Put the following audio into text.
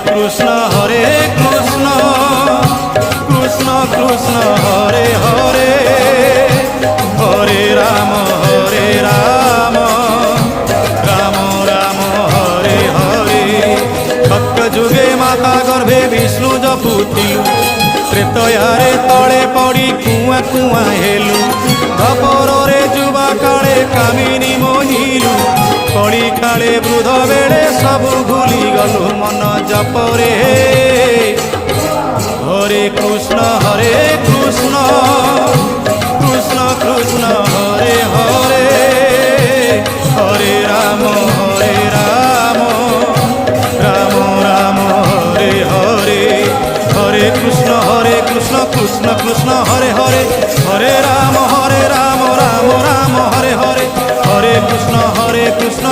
কৃষ্ণ কৃষ্ণ কৃষ্ণ হরে হরে হরে রাম রাম রাম হরে হরে। সত্য যুগে মাতা গর্ভে বিষ্ণু জপুথিলু, ত্রেতয়ারে তଳେ পড়ি কুয়া কুয়া হেলু, ধপরে যুবা কাଳେ কামিনী মোহিলু, কଳି কাଳେ বୃଦ୍ଧ বেড়ে সবু ভুলি গলু মন জপরে। হরে কৃষ্ণ কৃষ্ণ কৃষ্ণ হরে হরে হরে রাম রাম রাম হরে হরে। হরে কৃষ্ণ কৃষ্ণ কৃষ্ণ হরে হরে হরে রাম রাম রাম হরে হরে। হরে কৃষ্ণ